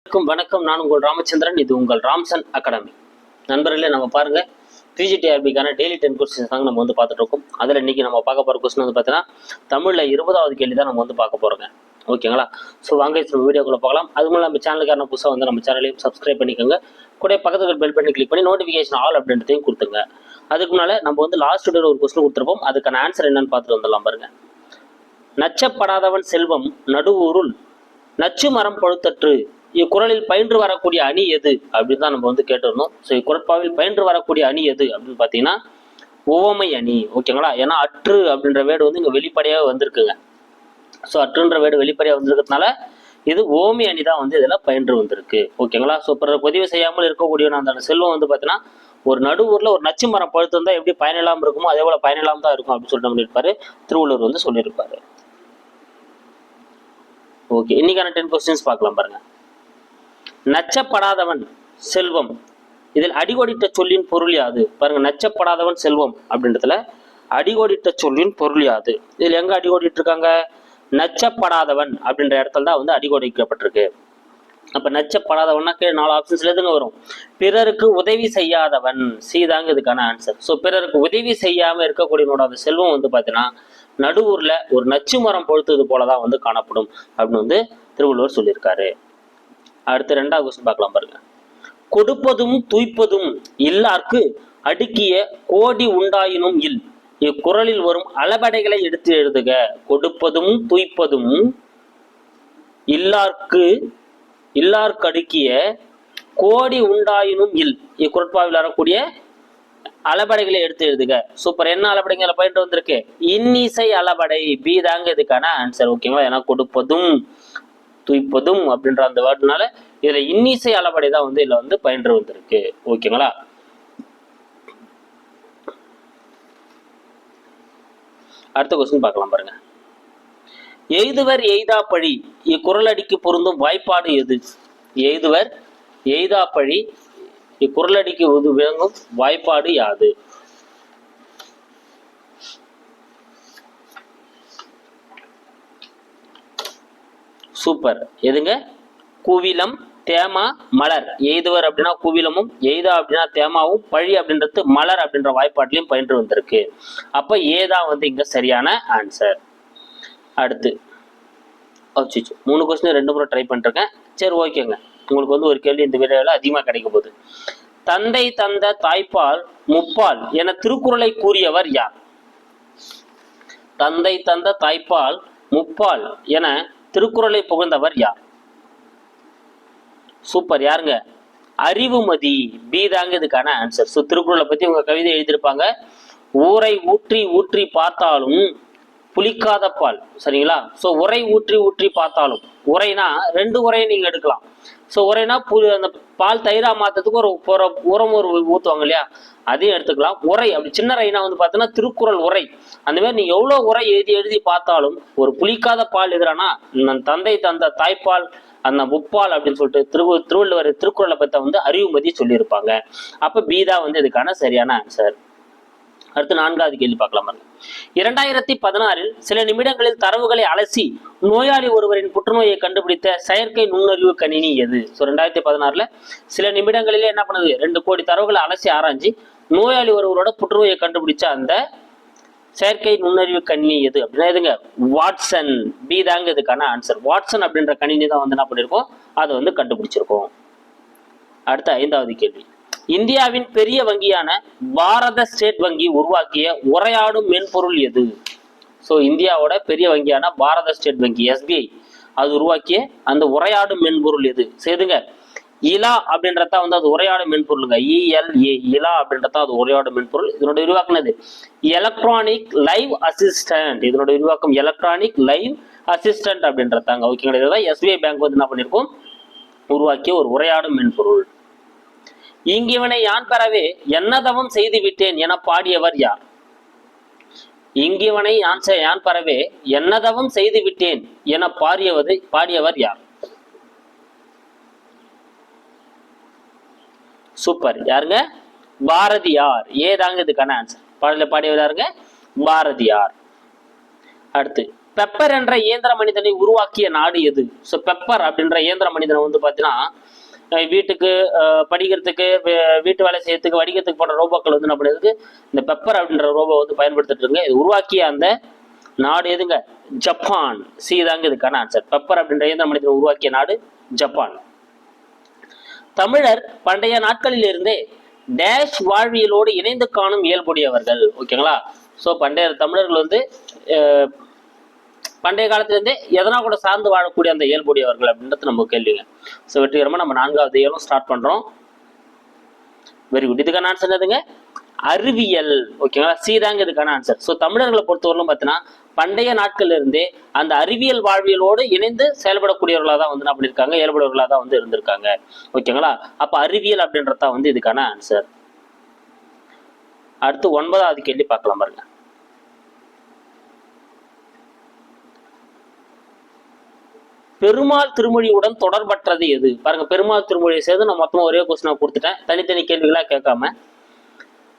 வணக்கம். நான் உங்கள் ராமச்சந்திரன். இது உங்கள் ராம்சன் அகாடமி. நண்பர்களே, நம்ம பாருங்க பிஜிடிஆர்பிக்கான டெய்லி 10 கொஸ்டின்ஸ் தாங்க நம்ம பார்த்துட்டு இருக்கோம். அதில் இன்னைக்கு நம்ம பார்க்க போகிற கொஸ்டின் பார்த்தீங்கன்னா தமிழில் 20வது கேள்வி தான் நம்ம பார்க்க போகிறோங்க. ஓகேங்களா? ஸோ வாங்க வீடியோக்குள்ள பார்க்கலாம். அது மூலம் நம்ம சேனலுக்கான புதுசாக நம்ம சேனலையும் சப்ஸ்கிரைப் பண்ணிக்கோங்க. கூட பக்கத்துக்கு பெல் பண்ணி கிளிக் பண்ணி நோட்டிஃபிகேஷன் ஆல் அப்படின்றதையும் கொடுத்துங்க. அதுக்கு முன்னால் நம்ம லாஸ்ட் வீடியோவில் ஒரு கொஸ்டின் கொடுத்துருப்போம். அதுக்கான ஆன்சர் என்னன்னு பார்த்துட்டு வந்துடலாம் பாருங்க. நச்சப்படாதவன் செல்வம் நடுவூருள் நச்சு மரம் பழுத்தற்று இக்குறளில் பயின்று வரக்கூடிய அணி எது அப்படின்னு தான் நம்ம கேட்டிருந்தோம். ஸோ இக்குறட்பாவில் பயின்று வரக்கூடிய அணி எது அப்படின்னு பார்த்தீங்கன்னா உவமை அணி. ஓகேங்களா? ஏன்னா அற்று அப்படின்ற வேர்டு இங்கே வெளிப்படையாக வந்திருக்குங்க. ஸோ அற்றுன்ற வேர்டு வெளிப்படையாக வந்திருக்கிறதுனால இது ஓமை அணி தான் இதில் பயின்று வந்திருக்கு. ஓகேங்களா? ஸோ பிறர் பதிவு செய்யாமல் இருக்கக்கூடிய அந்த செல்வம் பார்த்தீங்கன்னா ஒரு நடுவூரில் ஒரு நச்சு மரம் பழுத்து இருந்தால் எப்படி பயனில்லாமல் இருக்குமோ அதே போல பயனில்லாமல் தான் இருக்கும் அப்படின்னு சொல்லிட்டு இருப்பாரு திருவள்ளுவர் சொல்லியிருப்பாரு. ஓகே, இன்னைக்கான 10 கொஸ்டின்ஸ் பார்க்கலாம் பாருங்க. நச்சப்படாதவன் செல்வம் இதில் அடிகோடிட்ட சொல்லின் பொருள் யாது? பாருங்க, நச்சப்படாதவன் செல்வம் அப்படின்றதுல அடிகோடிட்ட சொல்லின் பொருள் யாது? இதில் எங்க அடிகோடிட்டு இருக்காங்க? நச்சப்படாதவன் அப்படின்ற இடத்துல தான் அடிகோடிக்கப்பட்டிருக்கு. அப்ப நச்சப்படாதவன்னா 4 ஆப்ஷன்ஸ்ல எதுங்க வரும்? பிறருக்கு உதவி செய்யாதவன், சீதாங்க இதுக்கான ஆன்சர். ஸோ பிறருக்கு உதவி செய்யாம இருக்கக்கூடிய அந்த செல்வம் பார்த்தீங்கன்னா நடுவூர்ல ஒரு நச்சு மரம் பொழுத்தது போலதான் காணப்படும் அப்படின்னு திருவள்ளுவர் சொல்லியிருக்காரு. அடுத்து 2வது கொஸ்டின் பார்க்கலாம் பாருங்க. கொடுப்பதும் துய்ப்பதும் இல்லார்க்கு அடுக்கிய கோடி உண்டாயினும் இல் இக்குறளில் வரும் அளபடைகளை எடுத்து எழுதுக. கொடுப்பதும் துய்ப்பதும் இல்லார்க்கு அடுக்கிய கோடி உண்டாயினும் இல் இக்குறட்பாவில் வரக்கூடிய அளபடைகளை எடுத்து எழுதுக. சூப்பர். என்ன அளபடைகளை பயின்று வந்திருக்கு? இன்னிசை அளபடை. பி தாங்க இதுக்கான ஆன்சர். ஓகேங்களா? ஏன்னா கொடுப்பதும் துய்ப்பதும் அப்படின்ற அந்த வேர்டுனால இதுல இன்னிசை அளபடை தான் இதுல பயின்று வந்திருக்கு. ஓகேங்களா? அடுத்த கொஸ்டின் பார்க்கலாம் பாருங்க. எய்துவர் எய்தா பழி இக்குறளடிக்கு பொருந்தும் வாய்ப்பாடு எது? எய்துவர் எய்தா பழி இக்குறளடிக்கு விளங்கும் வாய்ப்பாடு யாது? சூப்பர். எதுங்க? குவிலம் தேமா மலர். எய்துவர் அப்படின்னா குவிலமும், எய்தா அப்படின்னா தேமாவும், பழி அப்படின்றது மலர் அப்படின்ற வாய்ப்பாட்டிலையும் பயின்று வந்திருக்கு. அப்ப ஏதா இங்க சரியான ஆன்சர். அடுத்து 3 கொஸ்டின் 2 முறை ட்ரை பண்ணிருக்கேன். சரி, ஓகேங்க. உங்களுக்கு ஒரு கேள்வி இந்த வீடியோவில் அதிகமாக கிடைக்க போகுது. தந்தை தந்த தாய்ப்பால் முப்பால் என திருக்குறளை கூறியவர் யார்? தந்தை தந்த தாய்ப்பால் முப்பால் என திருக்குறளை புகழ்ந்தவர் யார்? சூப்பர். யாருங்க? அறிவுமதி. பி தாங்க இதுக்கான ஆன்சர். ஸோ திருக்குறளை பத்தி உங்க கவிதை எழுதியிருப்பாங்க. ஊரை ஊற்றி ஊற்றி பார்த்தாலும் புளிக்காத பால். சரிங்களா? ஸோ உரை ஊற்றி ஊற்றி பார்த்தாலும், உரைனா 2 உரையை நீங்க எடுக்கலாம். ஸோ உரைனா அந்த பால் தயிரா மாத்ததுக்கு ஒரு உரம் ஊற்றுவாங்க இல்லையா, அதையும் எடுத்துக்கலாம். உரை அப்படி சின்ன ரைனா பார்த்தீங்கன்னா திருக்குறள் உரை. அந்த மாதிரி நீ எவ்வளவு உரை எழுதி பார்த்தாலும் ஒரு புளிக்காத பால் எதிரானா தந்தை தந்த தாய்ப்பால் அந்த முப்பால் அப்படின்னு சொல்லிட்டு திருவள்ளுவர் திருக்குறளை பத்தி அறிவுமதி சொல்லியிருப்பாங்க. அப்ப பீதா இதுக்கான சரியான ஆன்சர். அடுத்து 4வது கேள்வி பார்க்கலாம். 2016 சில நிமிடங்களில் தரவுகளை அலசி நோயாளி ஒருவரின் புற்றுநோயை கண்டுபிடித்த செயற்கை நுண்ணறிவு கணினி எது? ஸோ 2016 சில நிமிடங்களிலே என்ன பண்ணுது? 2 கோடி தரவுகளை அலசி ஆராய்ச்சி நோயாளி ஒருவரோட புற்றுநோயை கண்டுபிடிச்ச அந்த செயற்கை நுண்ணறிவு கணினி எது அப்படின்னா எதுங்க? வாட்சன். பி தாங்க இதுக்கான ஆன்சர். வாட்சன் அப்படின்ற கணினி தான் என்ன பண்ணிருக்கோம்? அதை கண்டுபிடிச்சிருக்கோம். அடுத்த 5வது கேள்வி. இந்தியாவின் பெரிய வங்கியான பாரத ஸ்டேட் வங்கி உருவாக்கிய உரையாடும் மென்பொருள் எது? ஸோ இந்தியாவோட பெரிய வங்கியான பாரத ஸ்டேட் வங்கி SBI அது உருவாக்கிய அந்த உரையாடும் மென்பொருள் எது? செய்துங்க. இலா அப்படின்றத அது உரையாடும் மென்பொருளுங்க. ELA இலா அப்படின்றத அது உரையாடும் மென்பொருள். இதனோட விரிவாக்குனது எலக்ட்ரானிக் லைவ் அசிஸ்டன்ட். இதனோட விரிவாக்கம் எலக்ட்ரானிக் லைவ் அசிஸ்டன்ட் அப்படின்றதாங்க. ஓகேங்களா? இதுதான் SBI பேங்க் என்ன பண்ணிருக்கோம்? உருவாக்கிய ஒரு உரையாடும் மென்பொருள். இங்கிவனை யான் பெறவே என்னதவம் செய்து விட்டேன் என பாடியவர் யார்? இங்கிவனை யான் பெறவே என்னதவம் செய்து விட்டேன் என பாடியவர் யார்? சூப்பர். யாருங்க? பாரதியார். ஏதாங்க இதுக்கான ஆன்சர். பாடல பாடியவர் யாருங்க? பாரதியார். அடுத்து பெப்பர் என்ற இயந்திர மனிதனை உருவாக்கிய நாடு எது? ஸோ பெப்பர் அப்படின்ற இயந்திர மனிதனை வந்து பார்த்தீங்கன்னா வீட்டுக்கு படிக்கிறதுக்கு வீட்டு வேலை செய்யறதுக்கு வடிக்கிறதுக்கு போன்ற ரோபோக்கள் வந்து என்ன பண்ணுறதுக்கு இந்த பெப்பர் அப்படின்ற ரோபோ வந்து பயன்படுத்திட்டு இருங்க. இது உருவாக்கிய அந்த நாடு எதுங்க? ஜப்பான். சி தாங்க இதுக்கான ஆன்சர். பெப்பர் அப்படின்ற இயந்திர மனிதனை உருவாக்கிய நாடு ஜப்பான். தமிழர் பண்டைய நாட்களில் இருந்தே டேஷ் வாழ்வியலோடு இணைந்து காணும் இயல்புடையவர்கள். ஓகேங்களா? ஸோ பண்டைய தமிழர்கள் வந்து பண்டைய காலத்திலிருந்தே எதனா கூட சார்ந்து வாழக்கூடிய அந்த இயல்புடையவர்கள் அப்படின்றது நம்ம கேள்விங்க. ஸோ வெற்றிகரமாக நம்ம 4வது இயலும் ஸ்டார்ட் பண்றோம். Very good. இதுக்கான ஆன்சர் என்னதுங்க? அறிவியல். ஓகேங்களா? சி தாங்க இதுக்கான ஆன்சர். ஸோ தமிழர்களை பொறுத்தவரையிலும் பார்த்தீங்கன்னா பண்டைய நாட்கள்ல இருந்தே அந்த அறிவியல் வாழ்வியலோடு இணைந்து செயல்படக்கூடியவர்களாக தான் வந்து என்ன பண்ணியிருக்காங்க, இயல்புடையவர்களாக தான் வந்து இருந்திருக்காங்க. ஓகேங்களா? அப்ப அறிவியல் அப்படின்றதா வந்து இதுக்கான ஆன்சர். அடுத்து 9வது கேள்வி பார்க்கலாம் பாருங்க. பெருமாள் திருமொழியுடன் தொடர்பற்றது எது? பாருங்க, பெருமாள் திருமொழியை சேர்ந்து நான் மொத்தமா ஒரே கொஸ்டினா கொடுத்துட்டேன், தனித்தனி கேள்விகளா கேட்காம.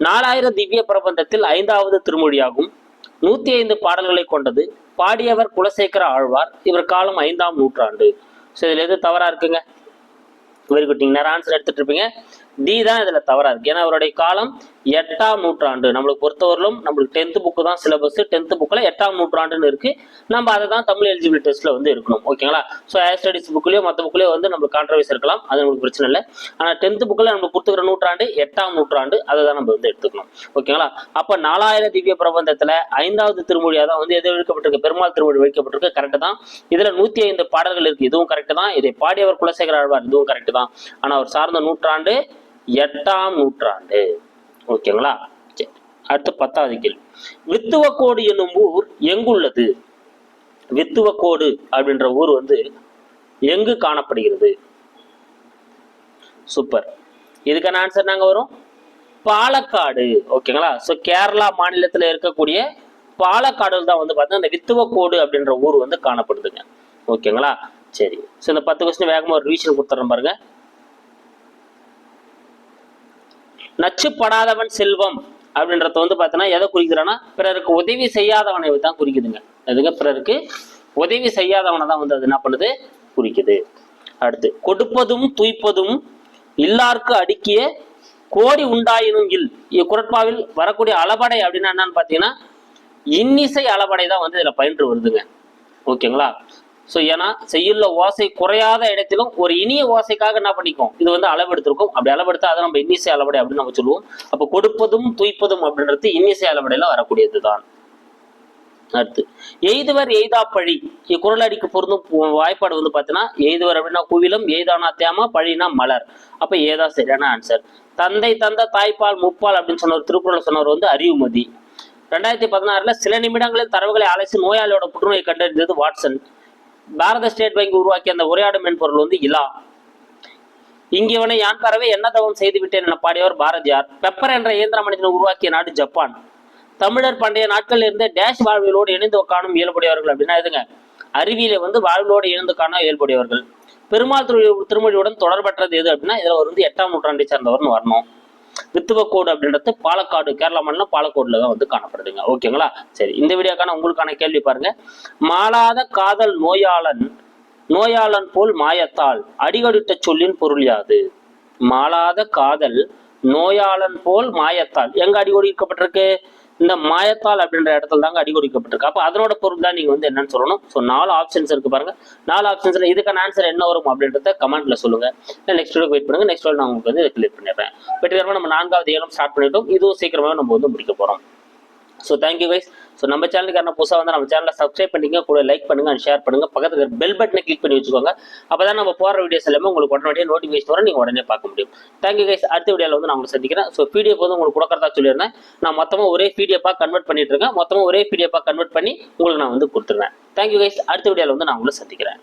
4000 திவ்ய பிரபந்தத்தில் 5வது திருமொழியாகும். 105 பாடல்களை கொண்டது. பாடியவர் குலசேகர ஆழ்வார். இவர் காலம் 5ஆம் நூற்றாண்டு. ஸோ இதுல எது தவறா இருக்குங்க? Very good. நீங்க நேரம் ஆன்சர் எடுத்துட்டு இருப்பீங்க. டி தான் இதுல தவறா இருக்கு. ஏன்னா அவருடைய காலம் 8ஆம் நூற்றாண்டு. நம்மளுக்கு பொறுத்தவரையிலும் நம்மளுக்கு 10th புக்கு தான் சிலபஸ். 10th புக்ல 8ஆம் நூற்றாண்டுன்னு இருக்கு. நம்ம அதை தான் தமிழ் எலிஜிபிலிட்டி டெஸ்ட்ல வந்து இருக்கணும். ஓகேங்களா? ஸோ ஹையர் ஸ்டடிஸ் புக்லயோ மற்ற புக்லயோ வந்து நம்மளுக்கு கான்ட்ரவர்சி இருக்கலாம், அது நம்மளுக்கு பிரச்சனை இல்லை. ஆனா 10th புக்ல நம்ம கொடுத்துக்கிற நூற்றாண்டு 8ஆம் நூற்றாண்டு, அதை தான் நம்ம வந்து எடுத்துக்கணும். ஓகேங்களா? அப்ப 4000 திவ்ய பிரபந்தத்துல 5வது திருமொழியா தான் வந்து எது வைக்கப்பட்டிருக்கு? பெருமாள் திருமொழி வைக்கப்பட்டிருக்கு. கரெக்ட் தான். இதுல 105 பாடல்கள் இருக்கு. இதுவும் கரெக்ட் தான். இதை பாடியவர் குலசேகர ஆழ்வார். இதுவும் கரெக்ட் தான். ஆனா அவர் சார்ந்த நூற்றாண்டு 8ஆம் நூற்றாண்டு. ஓகேங்களா? அடுத்து 10வது கேள்வி. வித்துவக்கோடு என்னும் ஊர் எங்குள்ளது? வித்துவக்கோடு அப்படின்ற ஊர் வந்து எங்கு காணப்படுகிறது? சூப்பர். இதுக்கான ஆன்சர் நாங்க வரும் பாலக்காடு. ஓகேங்களா? சோ கேரளா மாநிலத்துல இருக்கக்கூடிய பாலக்காடு தான் வந்து பார்த்தீங்கன்னா இந்த வித்துவக்கோடு அப்படின்ற ஊர் வந்து காணப்படுதுங்க. ஓகேங்களா? சரி. ஸோ இந்த 10 கொஸ்டின் வேகமா ஒரு ரிவிஷன் கொடுத்துறேன் பாருங்க. நச்சுப்படாதவன் செல்வம் அப்படின்றத வந்து பார்த்தீங்கன்னா எதை குறிக்கிறான்னா பிறருக்கு உதவி செய்யாதவனை தான் குறிக்குதுங்க. அதுங்க பிறருக்கு உதவி செய்யாதவனை தான் வந்து அது என்ன பண்ணுது? குறிக்குது. அடுத்து கொடுப்பதும் துய்ப்பதும் இல்லார்க்கு அடுக்கிய கோடி உண்டாயினும் இல். குரட்பாவில் வரக்கூடிய அளபடை அப்படின்னா என்னன்னு பார்த்தீங்கன்னா இன்னிசை அளபடை தான் வந்து இதுல பயின்று வருதுங்க. ஓகேங்களா? ஸோ ஏன்னா செய்யுள்ள ஓசை குறையாத இடத்திலும் ஒரு இனிய ஓசைக்காக என்ன பண்ணிக்கும், இது வந்து அளவெடுத்திருக்கும். அப்படி அளவெடுத்தா அதை நம்ம இன்னிசை அளபடை அப்படின்னு நம்ம சொல்லுவோம். அப்போ கொடுப்பதும் துய்ப்பதும் அப்படின்றது இன்னிசை அளபடையில வரக்கூடியது தான். அடுத்து எய்துவர் எய்தா பழி. குரல் அடிக்கு பொருந்தும் வாய்ப்பாடு வந்து பார்த்தீங்கன்னா எய்துவர் அப்படின்னா குவிலம், எய்தானா தேமா, பழினா மலர். அப்ப ஏதா சரியான ஆன்சர். தந்தை தந்த தாய்ப்பால் முப்பால் அப்படின்னு சொன்ன திருக்குறள் சொன்னவர் வந்து அறிவுமதி. 2016 சில நிமிடங்களில் தரவுகளை அலைசி நோயாளியோட புற்றுநோயை கண்டறிந்தது வாட்சன். பாரத ஸ்டேட் வங்கி உருவாக்கிய அந்த உரையாடும் மென்பொருள் வந்து இலா. இங்கிவனை யான் பறவை என்ன தவம் செய்து விட்டேன் என பாடியவர் பாரதியார். பெப்பர் என்ற இயந்திர மனிதனை உருவாக்கிய நாடு ஜப்பான். தமிழர் பண்டைய நாட்களில் இருந்த டேஷ் வாழ்வியலோடு இணைந்து காணும் இயல்புடையவர்கள் அப்படின்னா எதுங்க? அறிவியலை வந்து வாழ்விலோடு இணைந்து காண இயல்புடையவர்கள். பெருமாள் திருமொழியுடன் தொடர்பற்றது எது அப்படின்னா இதுல வந்து 8ஆம் நூற்றாண்டை சேர்ந்தவர்னு வரணும். வித்துவக்கோடு அப்படின்றது பாலக்காடு, கேரளா மாநிலம் பாலக்கோடுல தான் வந்து காணப்படுதுங்க. ஓகேங்களா? சரி. இந்த வீடியோக்கான உங்களுக்கான கேள்வி பாருங்க. மாளாத காதல் நோயாளன் போல் மாயத்தால் அடிகடிட்ட சொல்லின் பொருள் யாது? மாளாத காதல் நோயாளன் போல் மாயத்தால் எங்க அடிகொடிக்கப்பட்டிருக்கு? இந்த மாயத்தால் அப்படின்ற இடத்துல தாங்க அடிகொடிக்கப்பட்டிருக்கு. அப்ப அதனோட பொருள் தான் நீங்க வந்து என்னன்னு சொல்லணும். ஸோ 4 ஆப்ஷன்ஸ் இருக்கு பாருங்க. 4 ஆப்ஷன்ஸ்ல இதுக்கான ஆன்சர் என்ன வரும் அப்படின்றத கமெண்ட்ல சொல்லுங்க. நெக்ஸ்ட் வீடியோ வெயிட் பண்ணுங்க. நெக்ஸ்ட் வீடியோ நான் உங்களுக்கு வந்து கிளியர் பண்ணிடுறேன். வெற்றிகரமா நம்ம 4வது ஏலம் ஸ்டார்ட் பண்ணிட்டோம். இதுவும் சீக்கிரமாக நம்ம வந்து முடிக்க போறோம். So thank you guys. ஸோ நம்ம சேனலுக்கு யாரும் புதுசாக வந்து நம்ம சேனலை சப்ஸ்கிரைப் பண்ணிங்க, கூட லைக் பண்ணுங்க அண்ட் ஷேர் பண்ணுங்க. பக்கத்துக்கு பெல் பட்டனை கிளிக் பண்ணி வச்சுக்கோங்க. அப்பதான் நம்ம போற வீடியோஸ் எல்லாமே உங்களுக்கு உடனடியாக நோட்டிஃபிகேஷன் வரும், நீங்க உடனே பார்க்க முடியும். Thank you guys. அடுத்த வீடியோவில் வந்து நான் உங்களுக்கு சந்திக்கிறேன். ஸோ பிடிஎஃப் வந்து உங்களுக்கு கொடுக்கறதா சொல்லியிருந்தேன். நான் மொத்தமாக ஒரே பிடிஎஃபாக கன்வெர்ட் பண்ணிட்டு இருக்கேன். மொத்தமாக ஒரே பிடிஎஃபாக கன்வெர்ட் பண்ணி உங்களுக்கு நான் வந்து கொடுத்துருவேன். Thank you guys. அடுத்த வீடியோவில் வந்து நான் உங்களை சந்திக்கிறேன்.